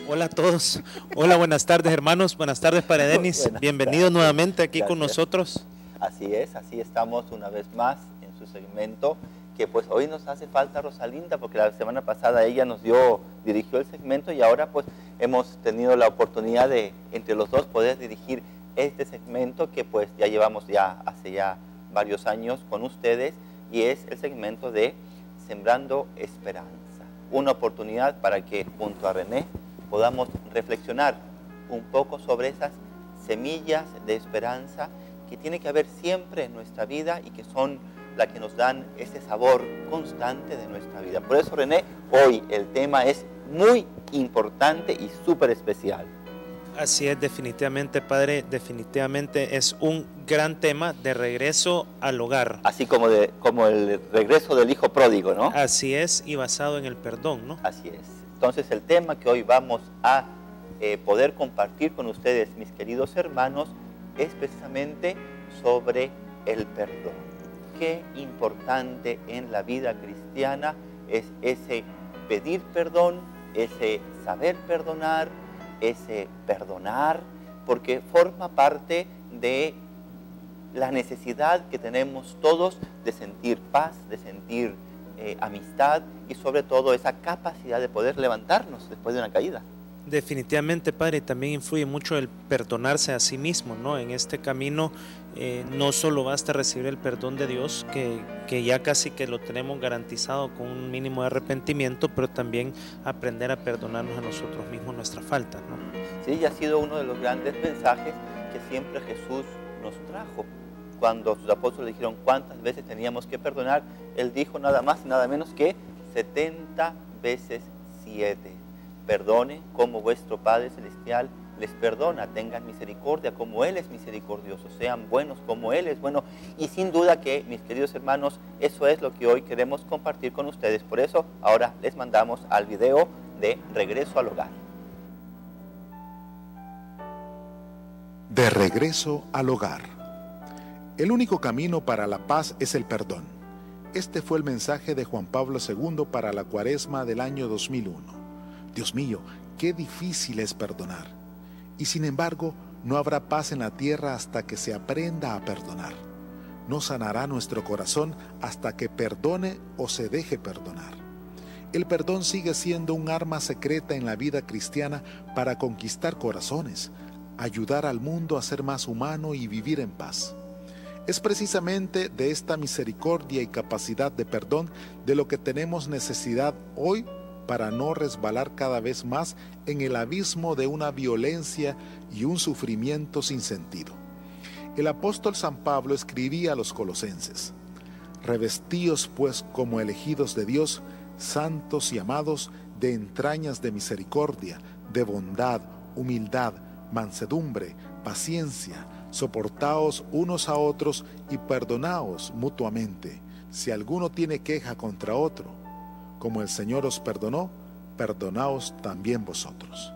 Hola a todos. Hola, buenas tardes hermanos, buenas tardes Padre Denis. Buenas Bienvenido tardes. nuevamente aquí con Gracias. nosotros. Así es, así estamos una vez más en su segmento, que pues hoy nos hace falta Rosalinda, porque la semana pasada ella dirigió el segmento y ahora pues hemos tenido la oportunidad de entre los dos poder dirigir este segmento que pues ya llevamos hace varios años con ustedes, y es el segmento de Sembrando Esperanza. Una oportunidad para que junto a René podamos reflexionar un poco sobre esas semillas de esperanza que tiene que haber siempre en nuestra vida y que son las que nos dan ese sabor constante de nuestra vida. Por eso, René, hoy el tema es muy importante y súper especial. Así es, definitivamente, Padre, definitivamente es un gran tema de regreso al hogar. Así como el regreso del hijo pródigo, ¿no? Así es, y basado en el perdón, ¿no? Así es. Entonces, el tema que hoy vamos a poder compartir con ustedes, mis queridos hermanos, es precisamente sobre el perdón. Qué importante en la vida cristiana es ese pedir perdón, ese saber perdonar, ese perdonar, porque forma parte de la necesidad que tenemos todos de sentir paz, de sentir amistad y sobre todo esa capacidad de poder levantarnos después de una caída. Definitivamente, Padre, también influye mucho el perdonarse a sí mismo, ¿no? En este camino no solo basta recibir el perdón de Dios, que ya casi que lo tenemos garantizado con un mínimo de arrepentimiento, pero también aprender a perdonarnos a nosotros mismos nuestra falta, ¿no? Sí, y ha sido uno de los grandes mensajes que siempre Jesús nos trajo. Cuando sus apóstoles dijeron cuántas veces teníamos que perdonar, Él dijo nada más y nada menos que 70 veces 7. Perdone como vuestro Padre Celestial les perdona, tengan misericordia como Él es misericordioso, sean buenos como Él es bueno. Y sin duda que, mis queridos hermanos, eso es lo que hoy queremos compartir con ustedes. Por eso, ahora les mandamos al video de Regreso al Hogar. De regreso al hogar. El único camino para la paz es el perdón. Este fue el mensaje de Juan Pablo II para la Cuaresma del año 2001. Dios mío, qué difícil es perdonar. Y sin embargo, no habrá paz en la tierra hasta que se aprenda a perdonar. No sanará nuestro corazón hasta que perdone o se deje perdonar. El perdón sigue siendo un arma secreta en la vida cristiana para conquistar corazones, ayudar al mundo a ser más humano y vivir en paz. Es precisamente de esta misericordia y capacidad de perdón de lo que tenemos necesidad hoy para no resbalar cada vez más en el abismo de una violencia y un sufrimiento sin sentido. El apóstol San Pablo escribía a los colosenses: revestíos pues como elegidos de Dios, santos y amados, de entrañas de misericordia, de bondad, humildad, mansedumbre, paciencia, soportaos unos a otros y perdonaos mutuamente, si alguno tiene queja contra otro. Como el Señor os perdonó, perdonaos también vosotros.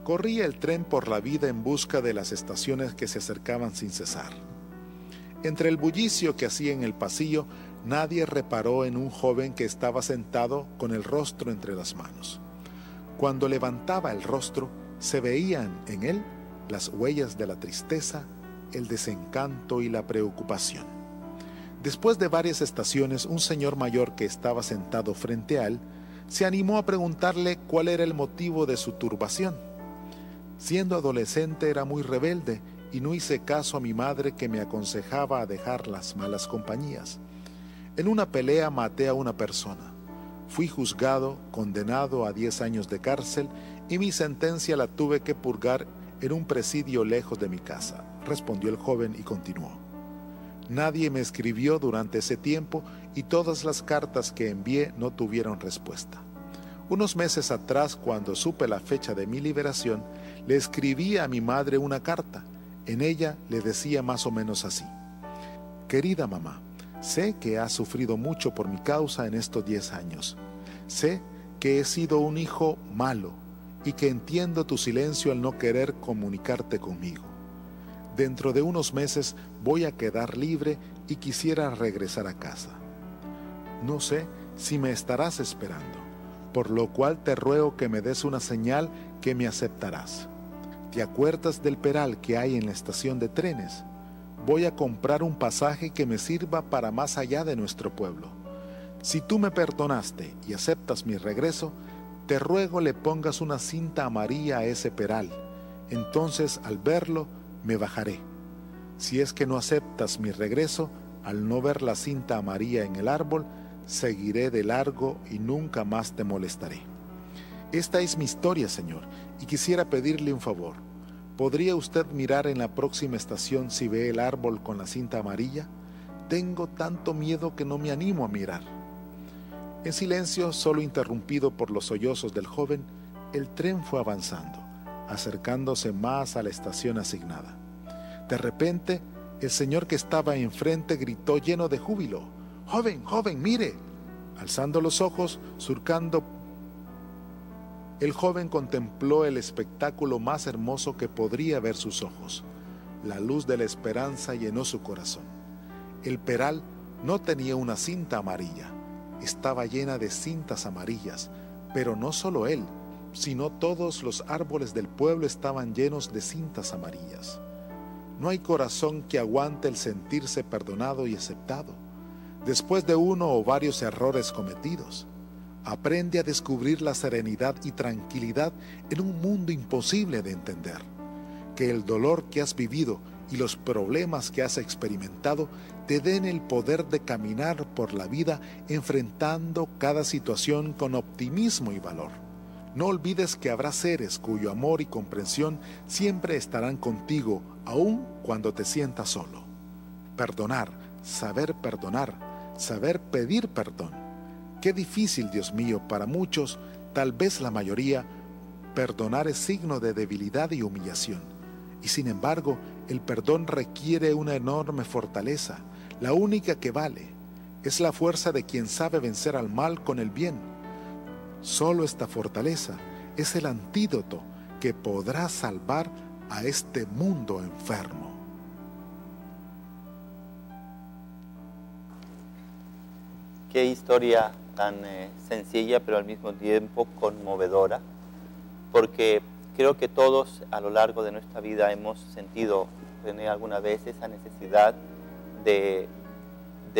Corría el tren por la vida en busca de las estaciones que se acercaban sin cesar. Entre el bullicio que hacía en el pasillo, nadie reparó en un joven que estaba sentado con el rostro entre las manos. Cuando levantaba el rostro, se veían en él las huellas de la tristeza, el desencanto y la preocupación. Después de varias estaciones, un señor mayor que estaba sentado frente a él se animó a preguntarle cuál era el motivo de su turbación. Siendo adolescente era muy rebelde y no hice caso a mi madre, que me aconsejaba a dejar las malas compañías. En una pelea maté a una persona. Fui juzgado, condenado a 10 años de cárcel y mi sentencia la tuve que purgar en un presidio lejos de mi casa, respondió el joven y continuó. Nadie me escribió durante ese tiempo y todas las cartas que envié no tuvieron respuesta. Unos meses atrás, cuando supe la fecha de mi liberación, le escribí a mi madre una carta. En ella le decía más o menos así: querida mamá, sé que has sufrido mucho por mi causa en estos 10 años. Sé que he sido un hijo malo y que entiendo tu silencio al no querer comunicarte conmigo. Dentro de unos meses voy a quedar libre y quisiera regresar a casa. No sé si me estarás esperando. por lo cual te ruego que me des una señal que me aceptarás. ¿Te acuerdas del peral que hay en la estación de trenes? Voy a comprar un pasaje que me sirva para más allá de nuestro pueblo. Si tú me perdonaste y aceptas mi regreso, te ruego le pongas una cinta amarilla a ese peral. Entonces, al verlo, me bajaré. Si es que no aceptas mi regreso, al no ver la cinta amarilla en el árbol, seguiré de largo y nunca más te molestaré. Esta es mi historia, Señor, y quisiera pedirle un favor. ¿Podría usted mirar en la próxima estación si ve el árbol con la cinta amarilla? Tengo tanto miedo que no me animo a mirar. En silencio, solo interrumpido por los sollozos del joven, el tren fue avanzando, acercándose más a la estación asignada. De repente, el señor que estaba enfrente gritó lleno de júbilo: «¡Joven, joven, mire!». Alzando los ojos, surcando, el joven contempló el espectáculo más hermoso que podría ver sus ojos. La luz de la esperanza llenó su corazón. El peral no tenía una cinta amarilla, estaba llena de cintas amarillas, pero no solo él, sino todos los árboles del pueblo estaban llenos de cintas amarillas. No hay corazón que aguante el sentirse perdonado y aceptado, después de uno o varios errores cometidos. Aprende a descubrir la serenidad y tranquilidad en un mundo imposible de entender. Que el dolor que has vivido y los problemas que has experimentado te den el poder de caminar por la vida enfrentando cada situación con optimismo y valor. No olvides que habrá seres cuyo amor y comprensión siempre estarán contigo, aun cuando te sientas solo. Perdonar, saber pedir perdón. Qué difícil, Dios mío, para muchos, tal vez la mayoría, perdonar es signo de debilidad y humillación. Y sin embargo, el perdón requiere una enorme fortaleza, la única que vale. Es la fuerza de quien sabe vencer al mal con el bien. Solo esta fortaleza es el antídoto que podrá salvar a este mundo enfermo. Qué historia tan sencilla, pero al mismo tiempo conmovedora, porque creo que todos a lo largo de nuestra vida hemos sentido, René, alguna vez esa necesidad de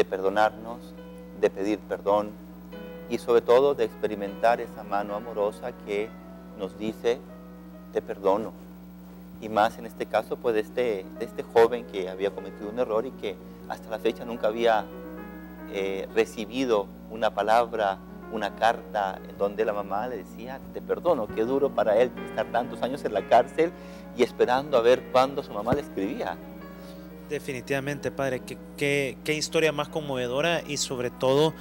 perdonarnos, de pedir perdón y sobre todo de experimentar esa mano amorosa que nos dice: te perdono. Y más en este caso, pues de este joven que había cometido un error y que hasta la fecha nunca había recibido una palabra, una carta en donde la mamá le decía: te perdono. Qué duro para él estar tantos años en la cárcel y esperando a ver cuándo su mamá le escribía. Definitivamente, padre, qué historia más conmovedora, y sobre todo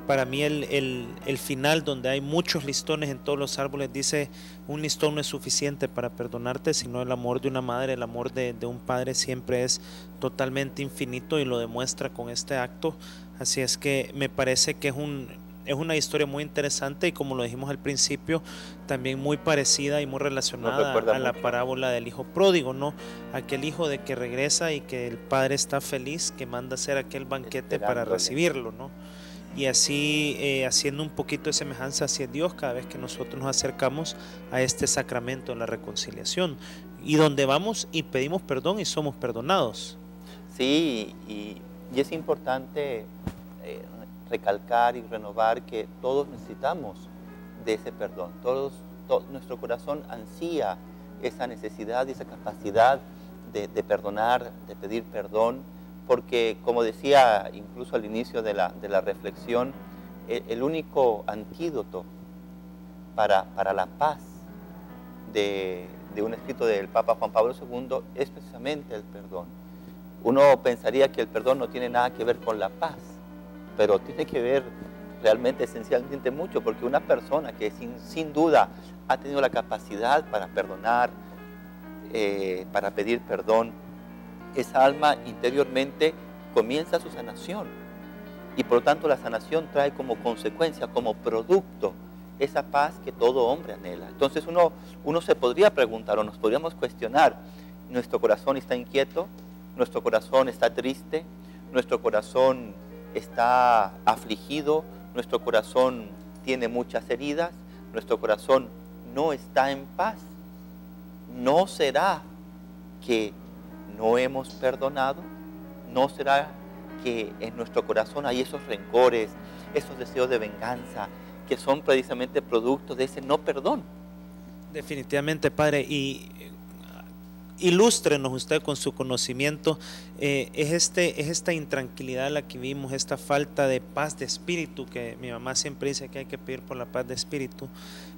para mí el final, donde hay muchos listones en todos los árboles, dice: un listón no es suficiente para perdonarte, sino el amor de una madre, el amor de un padre siempre es totalmente infinito, y lo demuestra con este acto. Así es que me parece que es una historia muy interesante, y como lo dijimos al principio, también muy parecida y muy relacionada a la parábola del hijo pródigo, ¿no? Aquel hijo de que regresa y que el padre está feliz, que manda hacer aquel banquete para recibirlo, ¿no? Y así, haciendo un poquito de semejanza hacia Dios cada vez que nosotros nos acercamos a este sacramento de la reconciliación, y donde vamos y pedimos perdón y somos perdonados. Sí, y es importante recalcar y renovar que todos necesitamos de ese perdón. Nuestro corazón ansía esa necesidad y esa capacidad de perdonar, de pedir perdón, porque, como decía incluso al inicio de la reflexión, el único antídoto para la paz de un escrito del Papa Juan Pablo II es precisamente el perdón. Uno pensaría que el perdón no tiene nada que ver con la paz, pero tiene que ver realmente, esencialmente, mucho, porque una persona que sin duda ha tenido la capacidad para perdonar, para pedir perdón, esa alma interiormente comienza su sanación, y por lo tanto la sanación trae como consecuencia, como producto, esa paz que todo hombre anhela. Entonces uno se podría preguntar, o nos podríamos cuestionar: ¿nuestro corazón está inquieto? ¿Nuestro corazón está triste? ¿Nuestro corazón está afligido? ¿Nuestro corazón tiene muchas heridas, nuestro corazón no está en paz. ¿No será que no hemos perdonado? ¿No será que en nuestro corazón hay esos rencores, esos deseos de venganza, que son precisamente producto de ese no perdón? Definitivamente, Padre, y ilústrenos usted con su conocimiento. Es esta intranquilidad la que vimos, esta falta de paz de espíritu, que mi mamá siempre dice que hay que pedir por la paz de espíritu.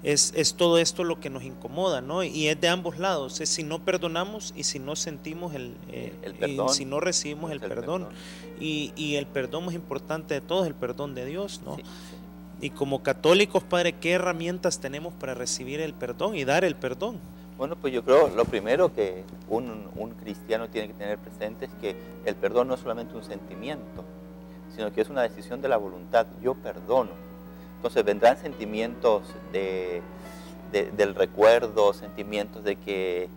Es todo esto lo que nos incomoda, ¿no? Y es de ambos lados, es si no perdonamos y si no sentimos el perdón, si no recibimos el perdón. Y el perdón más importante de todos, el perdón de Dios, ¿no? Sí, sí. Y como católicos, Padre, ¿qué herramientas tenemos para recibir el perdón y dar el perdón? Bueno, pues yo creo lo primero que un cristiano tiene que tener presente es que el perdón no es solamente un sentimiento, sino que es una decisión de la voluntad. Yo perdono. Entonces vendrán sentimientos del recuerdo, sentimientos de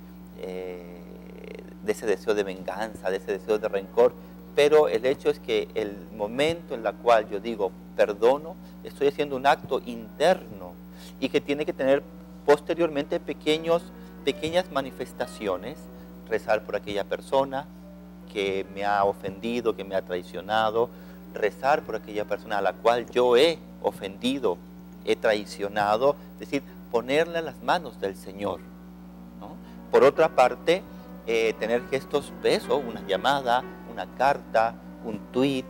ese deseo de venganza, de ese deseo de rencor, pero el hecho es que el momento en el cual yo digo perdono, estoy haciendo un acto interno y que tiene que tener posteriormente pequeñas manifestaciones, rezar por aquella persona que me ha ofendido, que me ha traicionado, rezar por aquella persona a la cual yo he ofendido, he traicionado, es decir, ponerle a las manos del Señor, ¿no? Por otra parte, tener gestos besos, una llamada, una carta, un tuit,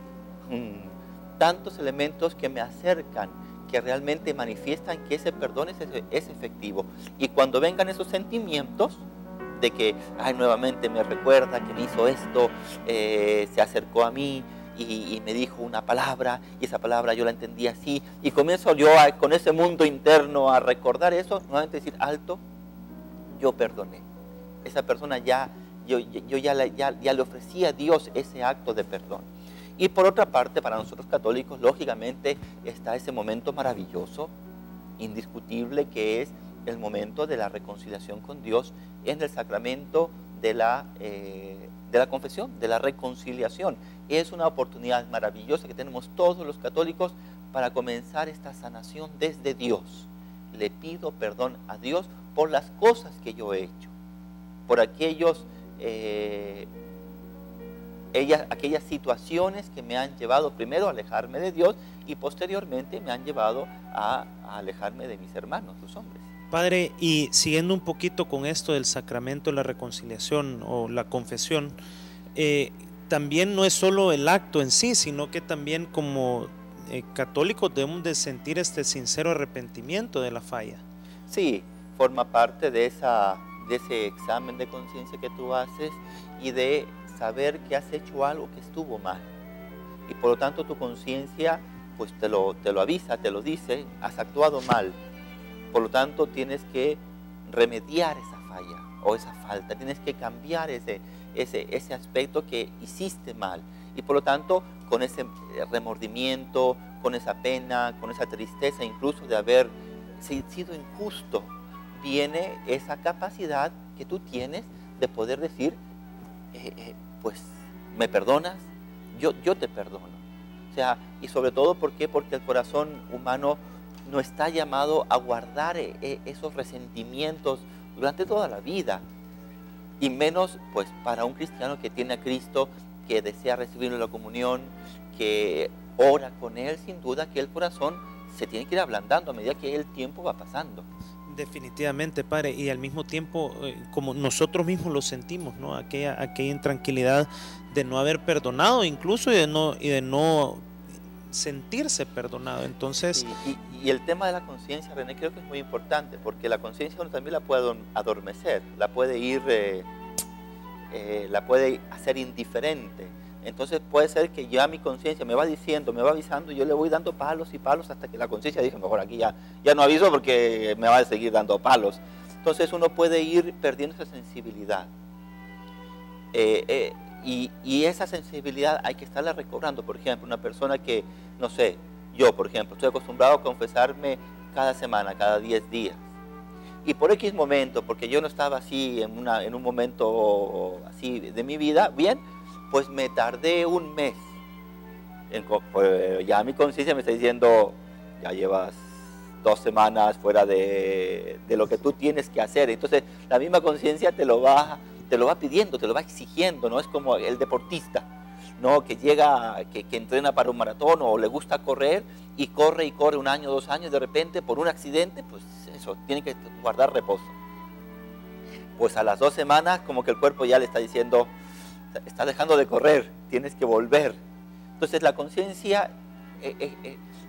tantos elementos que me acercan, que realmente manifiestan que ese perdón es efectivo. Y cuando vengan esos sentimientos de que, ay, nuevamente me recuerda que me hizo esto, se acercó a mí y me dijo una palabra, y esa palabra yo la entendí así, y comienzo yo con ese mundo interno a recordar eso, nuevamente decir, alto, yo perdoné. Esa persona ya le ofrecí a Dios ese acto de perdón. Y por otra parte, para nosotros católicos, lógicamente, está ese momento maravilloso, indiscutible, que es el momento de la reconciliación con Dios en el sacramento de la confesión, de la reconciliación. Es una oportunidad maravillosa que tenemos todos los católicos para comenzar esta sanación desde Dios. Le pido perdón a Dios por las cosas que yo he hecho, por aquellas situaciones que me han llevado primero a alejarme de Dios y posteriormente me han llevado a alejarme de mis hermanos, los hombres. Padre, y siguiendo un poquito con esto del sacramento de la reconciliación o la confesión, también no es solo el acto en sí, sino que también como católicos debemos de sentir este sincero arrepentimiento de la falla. Sí, forma parte de ese examen de conciencia que tú haces y de saber que has hecho algo que estuvo mal. Y por lo tanto tu conciencia pues te lo avisa, te lo dice, has actuado mal. Por lo tanto tienes que remediar esa falla o esa falta, tienes que cambiar ese aspecto que hiciste mal. Y por lo tanto con ese remordimiento, con esa pena, con esa tristeza incluso de haber sido injusto, viene esa capacidad que tú tienes de poder decir, pues, ¿me perdonas? Yo te perdono. O sea, y sobre todo, ¿por qué? Porque el corazón humano no está llamado a guardar esos resentimientos durante toda la vida. Y menos, pues, para un cristiano que tiene a Cristo, que desea recibirlo en la comunión, que ora con Él, sin duda que el corazón se tiene que ir ablandando a medida que el tiempo va pasando. Definitivamente, Padre, y al mismo tiempo, como nosotros mismos lo sentimos, ¿no? Aquella intranquilidad de no haber perdonado, incluso y de no sentirse perdonado. Entonces, y el tema de la conciencia, René, creo que es muy importante, porque la conciencia uno también la puede adormecer, la puede hacer indiferente. Entonces puede ser que ya mi conciencia me va diciendo, me va avisando, y yo le voy dando palos y palos hasta que la conciencia dice, mejor aquí ya no aviso porque me va a seguir dando palos. Entonces uno puede ir perdiendo esa sensibilidad. Y esa sensibilidad hay que estarla recobrando. Por ejemplo, una persona que, no sé, yo por ejemplo, estoy acostumbrado a confesarme cada semana, cada 10 días. Y por X momento, porque yo no estaba así en un momento así de mi vida, bien, pues me tardé un mes. Pues ya mi conciencia me está diciendo, ya llevas 2 semanas fuera de lo que tú tienes que hacer. Entonces la misma conciencia te lo va pidiendo, te lo va exigiendo, ¿no? Es como el deportista, ¿no? Que llega, que entrena para un maratón o le gusta correr y corre 1 año, 2 años, de repente por un accidente, pues eso, tiene que guardar reposo. Pues a las 2 semanas como que el cuerpo ya le está diciendo, está dejando de correr, tienes que volver. Entonces la conciencia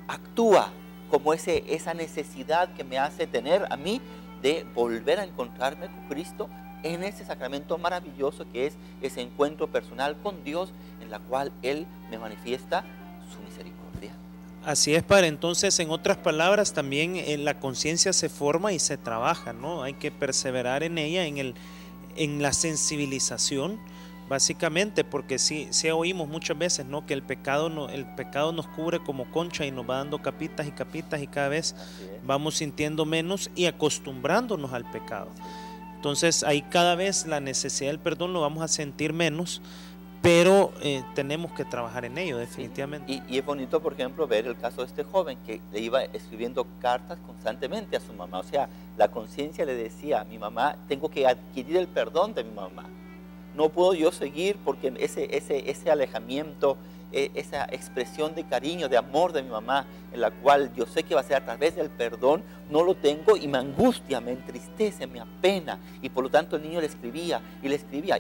actúa como esa necesidad que me hace tener a mí de volver a encontrarme con Cristo en ese sacramento maravilloso que es ese encuentro personal con Dios, en la cual Él me manifiesta su misericordia. Así es, Padre. Entonces, en otras palabras, también la conciencia se forma y se trabaja, ¿no? Hay que perseverar en ella, en la sensibilización, básicamente, porque sí oímos muchas veces, ¿no? Que el pecado nos cubre como concha y nos va dando capitas y capitas, y cada vez vamos sintiendo menos y acostumbrándonos al pecado. Entonces ahí cada vez la necesidad del perdón lo vamos a sentir menos, pero tenemos que trabajar en ello definitivamente. Sí. Y es bonito, por ejemplo, ver el caso de este joven que le iba escribiendo cartas constantemente a su mamá. O sea, la conciencia le decía a mi mamá, tengo que adquirir el perdón de mi mamá. No puedo yo seguir porque ese alejamiento, esa expresión de cariño, de amor de mi mamá, en la cual yo sé que va a ser a través del perdón, no lo tengo y me angustia, me entristece, me apena. Y por lo tanto el niño le escribía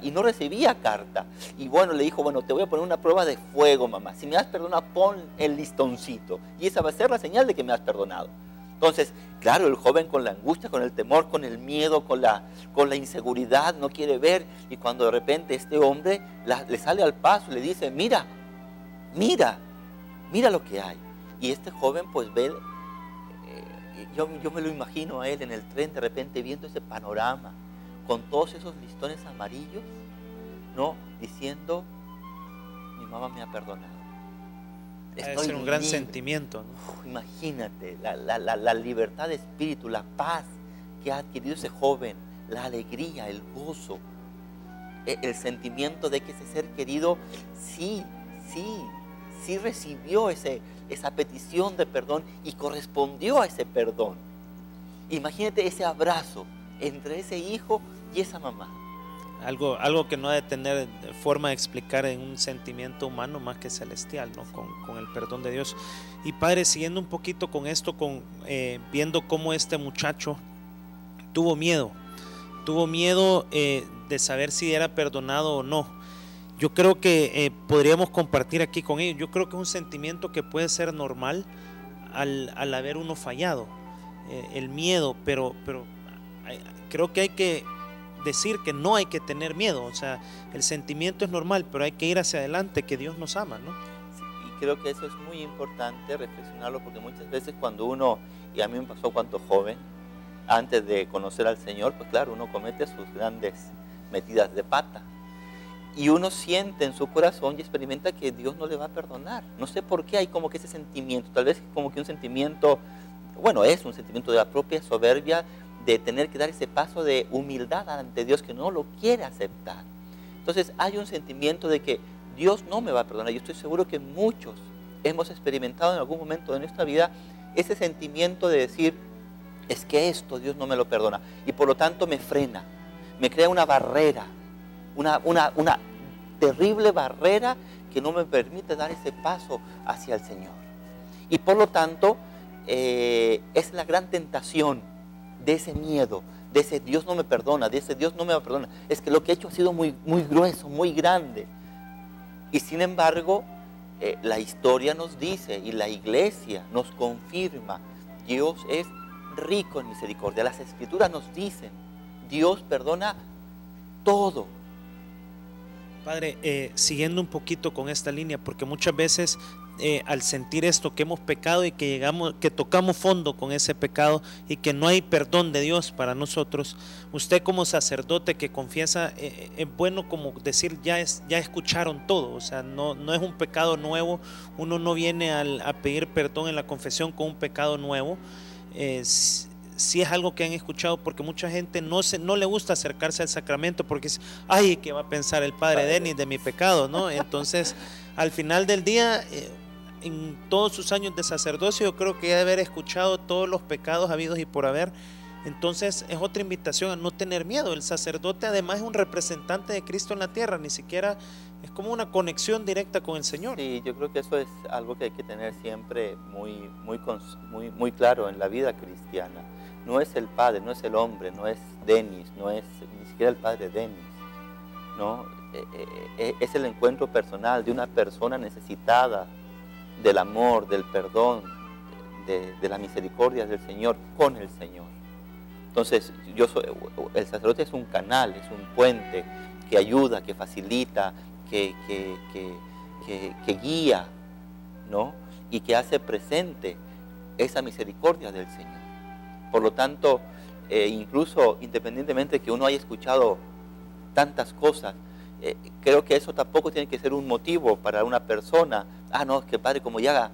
y no recibía carta. Y bueno, le dijo, bueno, te voy a poner una prueba de fuego, mamá. Si me has perdonado, pon el listoncito. Y esa va a ser la señal de que me has perdonado. Entonces, claro, el joven con la angustia, con el temor, con el miedo, con la inseguridad, no quiere ver. Y cuando de repente este hombre le sale al paso y le dice, mira lo que hay. Y este joven pues ve, yo me lo imagino a él en el tren de repente viendo ese panorama, con todos esos listones amarillos, ¿no? Diciendo, mi mamá me ha perdonado. Es un gran sentimiento, ¿no? Imagínate, la libertad de espíritu, la paz que ha adquirido ese joven, la alegría, el gozo, el sentimiento de que ese ser querido sí recibió esa petición de perdón y correspondió a ese perdón. Imagínate ese abrazo entre ese hijo y esa mamá. Algo que no ha de tener forma de explicar en un sentimiento humano más que celestial, ¿no? Con el perdón de Dios. Y Padre, siguiendo un poquito con esto, viendo cómo este muchacho tuvo miedo de saber si era perdonado o no. Yo creo que podríamos compartir aquí con ellos. Yo creo que es un sentimiento que puede ser normal al haber uno fallado, el miedo, pero creo que hay que decir que no hay que tener miedo. O sea, el sentimiento es normal, pero hay que ir hacia adelante, que Dios nos ama, ¿no? Sí, y creo que eso es muy importante reflexionarlo, porque muchas veces cuando uno, y a mí me pasó cuando joven, antes de conocer al Señor, pues claro, uno comete sus grandes metidas de pata. Y uno siente en su corazón y experimenta que Dios no le va a perdonar. No sé por qué hay como que ese sentimiento, tal vez como que un sentimiento, bueno, es un sentimiento de la propia soberbia, de tener que dar ese paso de humildad ante Dios que no lo quiere aceptar. Entonces hay un sentimiento de que Dios no me va a perdonar. Yo estoy seguro que muchos hemos experimentado en algún momento de nuestra vida ese sentimiento de decir, es que esto Dios no me lo perdona. Y por lo tanto me frena, me crea una barrera, una terrible barrera que no me permite dar ese paso hacia el Señor. Y por lo tanto es la gran tentación de ese miedo, de ese Dios no me perdona, de ese Dios no me perdona. Es que lo que he hecho ha sido muy, muy grueso, muy grande. Y sin embargo, la historia nos dice y la iglesia nos confirma, Dios es rico en misericordia. Las escrituras nos dicen, Dios perdona todo. Padre, siguiendo un poquito con esta línea, porque muchas veces al sentir esto, que hemos pecado y que tocamos fondo con ese pecado y que no hay perdón de Dios para nosotros, usted como sacerdote que confiesa, es bueno como decir, ya escucharon todo. O sea, no es un pecado nuevo, uno no viene a pedir perdón en la confesión con un pecado nuevo. Sí es algo que han escuchado, porque mucha gente no le gusta acercarse al sacramento porque dice, ay, ¿qué va a pensar el padre Denis de mi pecado, ¿no? Entonces, al final del día, en todos sus años de sacerdocio, yo creo que ya de haber escuchado todos los pecados habidos y por haber. Entonces es otra invitación a no tener miedo. El sacerdote además es un representante de Cristo en la tierra, ni siquiera es como una conexión directa con el Señor. Sí, yo creo que eso es algo que hay que tener siempre muy claro en la vida cristiana. No es el padre, no es el hombre, no es Denis, no es ni siquiera el padre Denis, ¿no? Es el encuentro personal de una persona necesitada del amor, del perdón, de la misericordia del Señor con el Señor. Entonces, el sacerdote es un canal, es un puente que ayuda, que facilita, que guía, ¿no? Y que hace presente esa misericordia del Señor. Por lo tanto, incluso independientemente de que uno haya escuchado tantas cosas, creo que eso tampoco tiene que ser un motivo para una persona. No, es que padre, como ya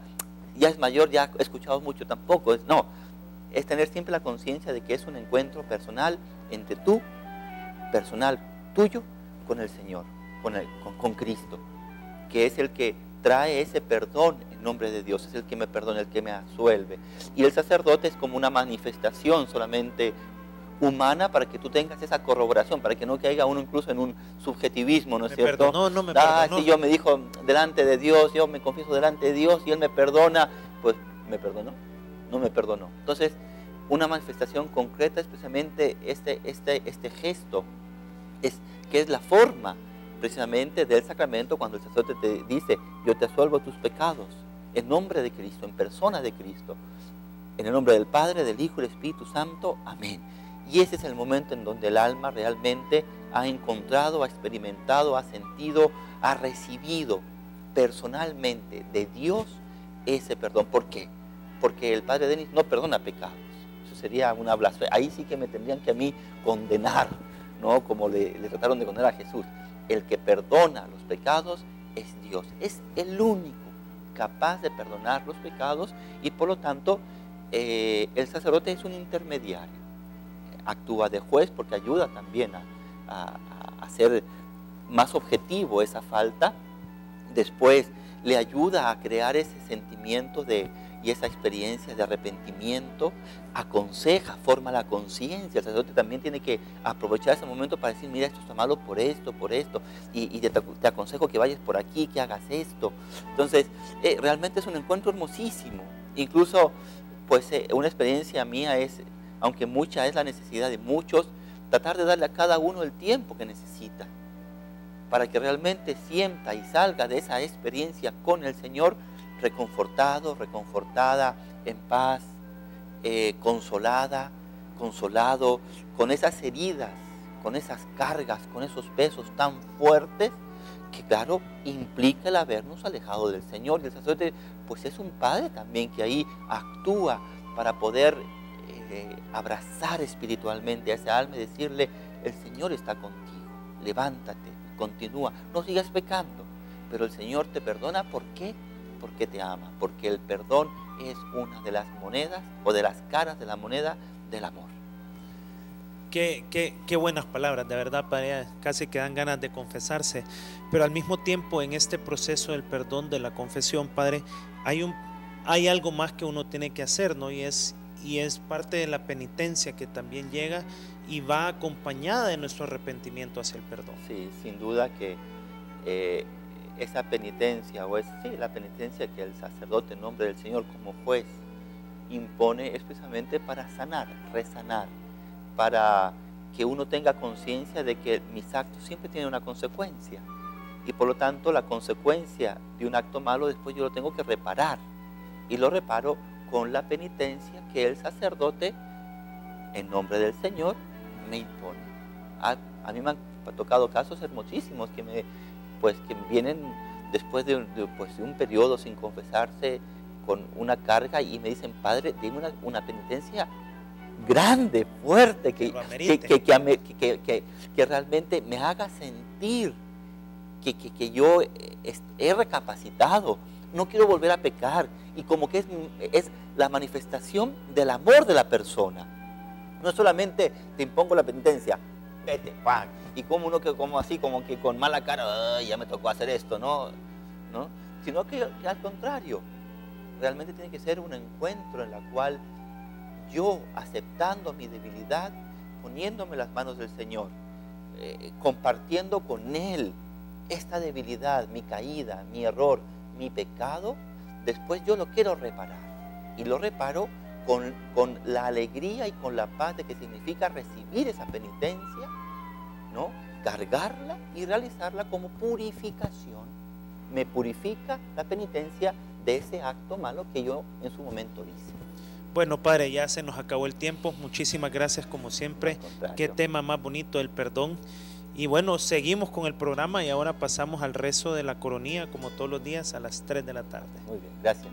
es mayor, ya he escuchado mucho, tampoco. No, es tener siempre la conciencia de que es un encuentro personal entre tú, personal tuyo, con el Señor, con Cristo, que es el que trae ese perdón en nombre de Dios, es el que me perdona, el que me absuelve. Y el sacerdote es como una manifestación solamente humana para que tú tengas esa corroboración, para que no caiga uno incluso en un subjetivismo, ¿no es cierto? Perdonó, no me perdonó. Si yo me dijo delante de Dios, yo me confieso delante de Dios y Él me perdona, pues me perdonó, no me perdonó. Entonces, una manifestación concreta es precisamente este gesto, que es la forma precisamente del sacramento cuando el sacerdote te dice, yo te absuelvo tus pecados, en nombre de Cristo, en persona de Cristo, en el nombre del Padre, del Hijo y del Espíritu Santo, amén. Y ese es el momento en donde el alma realmente ha encontrado, ha experimentado, ha sentido, ha recibido personalmente de Dios ese perdón. ¿Por qué? Porque el Padre Denis no perdona pecados. Eso sería una blasfemia. Ahí sí que me tendrían que a mí condenar, ¿no? Como le trataron de condenar a Jesús. El que perdona los pecados es Dios. Es el único capaz de perdonar los pecados y por lo tanto el sacerdote es un intermediario. Actúa de juez porque ayuda también a hacer más objetivo esa falta. Después le ayuda a crear ese sentimiento y esa experiencia de arrepentimiento, aconseja, forma la conciencia. El sacerdote también tiene que aprovechar ese momento para decir, mira, esto está malo por esto, y te aconsejo que vayas por aquí, que hagas esto. Entonces, realmente es un encuentro hermosísimo. Incluso, pues, una experiencia mía es, aunque mucha es la necesidad de muchos, tratar de darle a cada uno el tiempo que necesita, para que realmente sienta y salga de esa experiencia con el Señor reconfortado, reconfortada, en paz, consolada, consolado, con esas heridas, con esas cargas, con esos pesos tan fuertes que, claro, implica el habernos alejado del Señor. Y el sacerdote, pues, es un padre también que ahí actúa para poder abrazar espiritualmente a esa alma y decirle, el Señor está contigo, levántate, continúa, no sigas pecando, pero el Señor te perdona. ¿Por qué? Porque te ama, porque el perdón es una de las monedas o de las caras de la moneda del amor. Qué buenas palabras, de verdad, Padre, casi que dan ganas de confesarse, pero al mismo tiempo en este proceso del perdón, de la confesión, Padre, hay algo más que uno tiene que hacer, ¿no? Y es parte de la penitencia que también llega y va acompañada de nuestro arrepentimiento hacia el perdón. Sí, sin duda que esa penitencia, la penitencia que el sacerdote en nombre del Señor como juez impone es precisamente para sanar, resanar, para que uno tenga conciencia de que mis actos siempre tienen una consecuencia y por lo tanto la consecuencia de un acto malo después yo lo tengo que reparar y lo reparo con la penitencia que el sacerdote en nombre del Señor me impone. A mí me han tocado casos hermosísimos que vienen después de un periodo sin confesarse con una carga y me dicen, Padre, dime una penitencia grande, fuerte, que realmente me haga sentir que yo he recapacitado, no quiero volver a pecar, y como que es la manifestación del amor de la persona. No solamente te impongo la penitencia, vete, ¡pam! Y como uno que como que con mala cara, ya me tocó hacer esto, ¿no? Sino que al contrario, realmente tiene que ser un encuentro en la cual yo, aceptando mi debilidad, poniéndome en las manos del Señor, compartiendo con Él esta debilidad, mi caída, mi error, mi pecado, después yo lo quiero reparar. Y lo reparo con la alegría y con la paz de que significa recibir esa penitencia, ¿no? Cargarla y realizarla como purificación. Me purifica la penitencia de ese acto malo que yo en su momento hice. Bueno, Padre, ya se nos acabó el tiempo. Muchísimas gracias como siempre. Qué tema más bonito, el perdón. Y bueno, seguimos con el programa y ahora pasamos al rezo de la coronilla como todos los días a las 3 de la tarde. Muy bien, gracias.